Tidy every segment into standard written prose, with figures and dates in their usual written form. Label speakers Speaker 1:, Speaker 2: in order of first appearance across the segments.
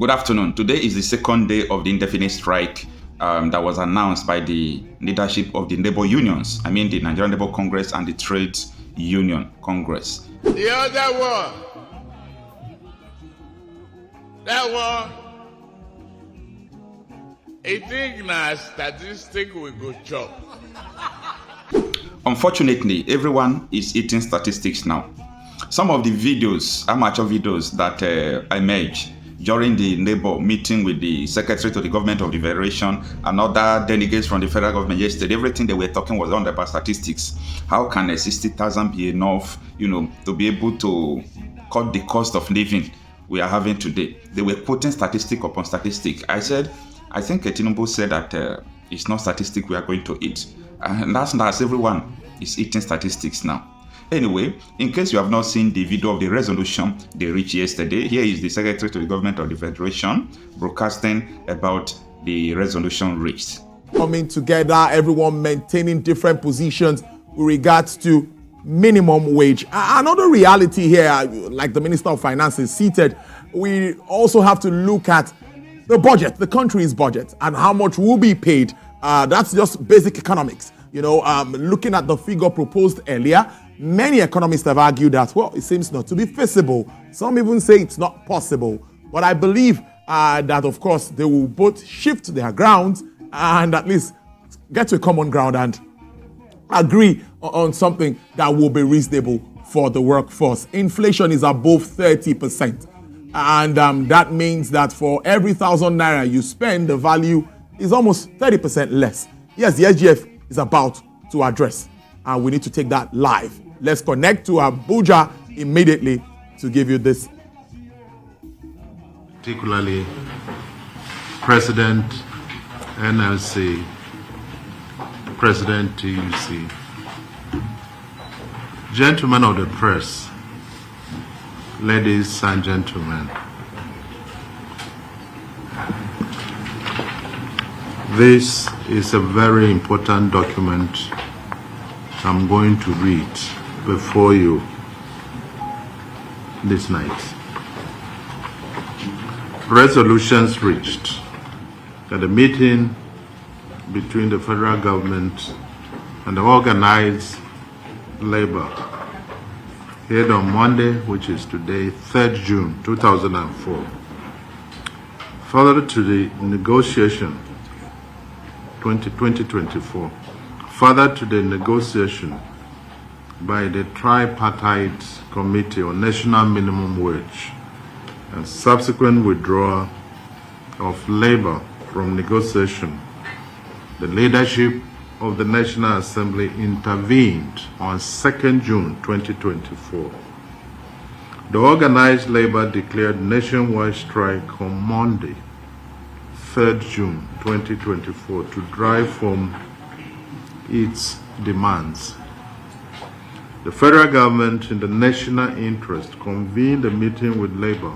Speaker 1: Good afternoon. Today is the second day of the indefinite strike that was announced by the leadership of the labor unions. I mean the Nigerian Labour Congress and the Trades Union Congress.
Speaker 2: The other one, that one, I think na statistic we go chop.
Speaker 1: Unfortunately, everyone is eating statistics now. Some of the videos, amateur videos that I made during the Labour meeting with the Secretary to the Government of the Federation and other delegates from the federal government yesterday, everything they were talking was on about statistics. How can a 60,000 be enough, to be able to cut the cost of living we are having today? They were quoting statistic upon statistic. I think Tinubu said that it's not statistic we are going to eat. And that's everyone is eating statistics now. Anyway, in case you have not seen the video of the resolution they reached yesterday, here is the Secretary to the Government of the Federation broadcasting about the resolution reached.
Speaker 3: Coming together, everyone maintaining different positions with regards to minimum wage. Another reality here, like the Minister of Finance is seated, we also have to look at the budget, the country's budget, and how much will be paid. That's just basic economics. Looking at the figure proposed earlier, many economists have argued that, well, it seems not to be feasible. Some even say it's not possible. But I believe that, of course, they will both shift their grounds and at least get to a common ground and agree on something that will be reasonable for the workforce. Inflation is above 30%. And that means that for every 1,000 naira you spend, the value is almost 30% less. Yes, the SGF is about to address, and we need to take that live. Let's connect to Abuja immediately to give you this.
Speaker 4: Particularly President NLC, President TUC, gentlemen of the press, ladies and gentlemen, this is a very important document I'm going to read before you this night. Resolutions reached at a meeting between the federal government and the organized labor held on Monday, which is today, 3rd June 2004. Further to the negotiation 2024. Further to the negotiation by the tripartite committee on national minimum wage and subsequent withdrawal of labor from negotiation, the leadership of the National Assembly intervened on 2nd June 2024. The organized labor declared nationwide strike on Monday, 3rd June 2024, to drive home its demands. The federal government, in the national interest, convened a meeting with labor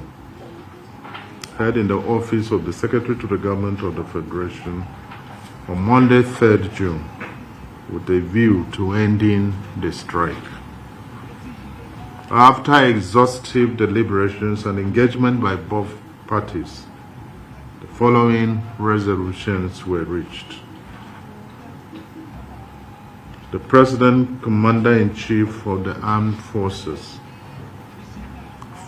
Speaker 4: held in the office of the Secretary to the Government of the Federation on Monday, 3rd June, with a view to ending the strike. After exhaustive deliberations and engagement by both parties, the following resolutions were reached. The President, Commander-in-Chief of the Armed Forces,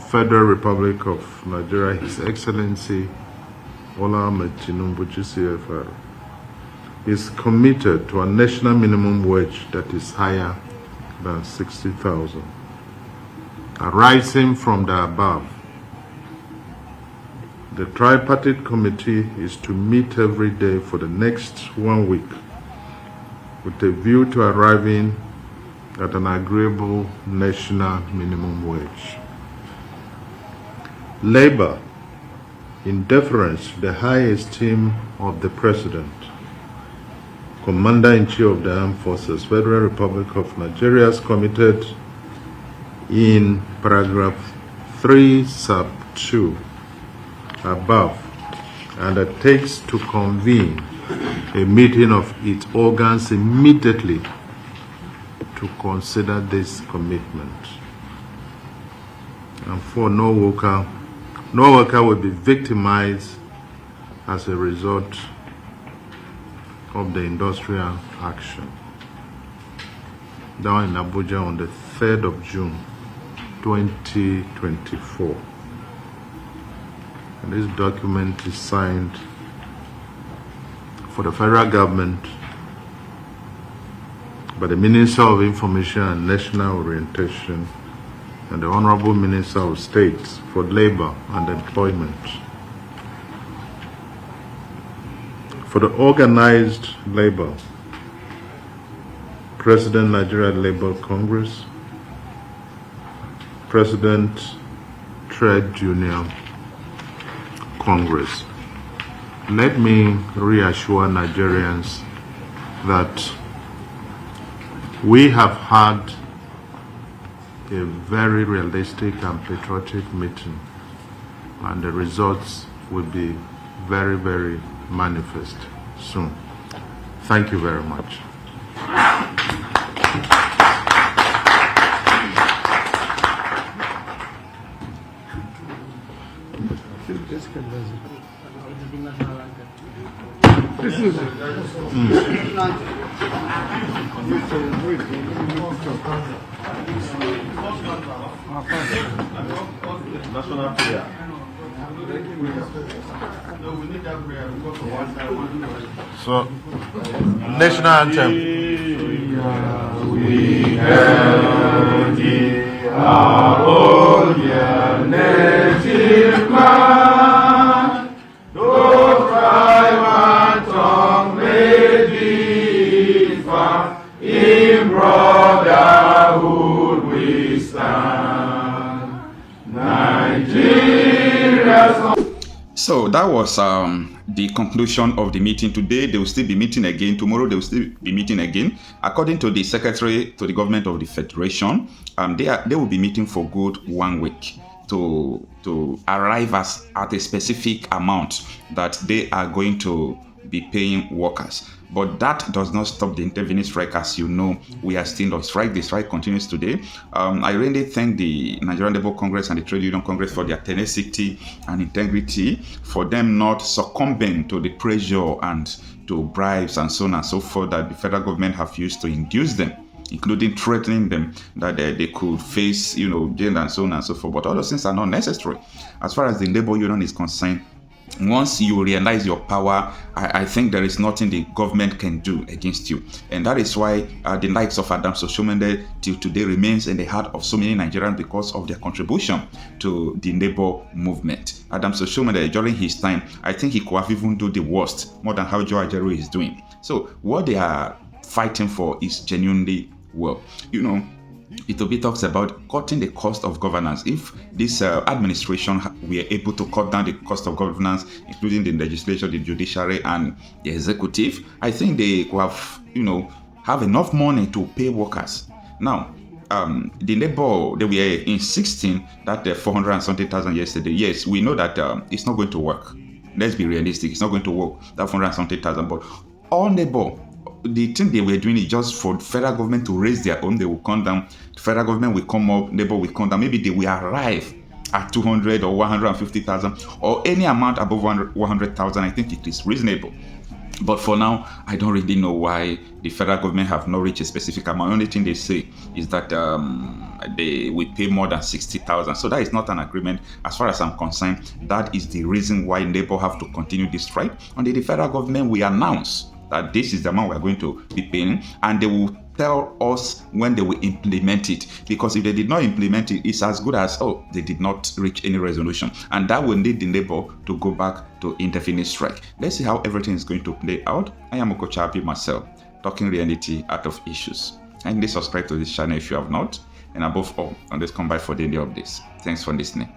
Speaker 4: Federal Republic of Nigeria, His Excellency Bola Ahmed Tinubu, GCFR, is committed to a national minimum wage that is higher than 60,000. Arising from the above, the tripartite committee is to meet every day for the next 1 week with a view to arriving at an agreeable national minimum wage. Labor, in deference to the high esteem of the President, Commander-in-Chief of the Armed Forces, Federal Republic of Nigeria, is committed in paragraph 3 sub 2 above, and undertakes to convene a meeting of its organs immediately to consider this commitment. And for no worker, No worker will be victimized as a result of the industrial action. Down in Abuja on the 3rd of June 2024. And this document is signed for the federal government by the Minister of Information and National Orientation and the Honorable Minister of State for Labor and Employment. For the organized labor, President Nigeria Labour Congress, President Trade Union Congress. Let me reassure Nigerians that we have had a very realistic and patriotic meeting, and the results will be very, very manifest soon. Thank you very much.
Speaker 5: National prayer.
Speaker 4: So, national anthem.
Speaker 5: We held thee, our own dear native land. Though tribe and tongue may differ, in brotherhood we stand. Nigeria's.
Speaker 1: So that was the conclusion of the meeting today. They will still be meeting again. Tomorrow they will still be meeting again. According to the Secretary to the Government of the Federation, they will be meeting for good 1 week to arrive at a specific amount that they are going to be paying workers. But that does not stop the intervening strike. As you know, we are still on strike. The strike continues today. I really thank the Nigerian Labour Congress and the Trade Union Congress for their tenacity and integrity, for them not succumbing to the pressure and to bribes and so on and so forth that the federal government have used to induce them, including threatening them that they could face, jail and so on and so forth. But all those things are not necessary. As far as the labor union is concerned, once you realize your power, I think there is nothing the government can do against you. And that is why the likes of Adam Soshomende till today remains in the heart of so many Nigerians because of their contribution to the labor movement. Adam Soshomende, during his time, I think he could have even do the worst, more than how Joe Ajaero is doing. So what they are fighting for is genuinely well. Itobi talks about cutting the cost of governance. If this administration were able to cut down the cost of governance, including the legislature, the judiciary, and the executive, I think they could have enough money to pay workers. Now, the labor, they were insisting that 400 and something thousand yesterday. Yes, we know that it's not going to work. Let's be realistic. It's not going to work, that 400 and something thousand. But all labor, the thing they were doing is just for federal government to raise their own. They will come down. The federal government will come up. Labor will come down. Maybe they will arrive at 200 or 150,000 or any amount above 100,000. I think it is reasonable. But for now, I don't really know why the federal government have not reached a specific amount. The only thing they say is that they will pay more than 60,000. So that is not an agreement. As far as I'm concerned, that is the reason why labor have to continue this strike. And the federal government will announce that this is the amount we are going to be paying, and they will tell us when they will implement it. Because if they did not implement it, it's as good as, they did not reach any resolution. And that will lead the labor to go back to indefinite strike. Let's see how everything is going to play out. I am Okocha Happy Marcel, talking reality out of issues. Kindly subscribe to this channel if you have not. And above all, don't just come by for daily updates. Thanks for listening.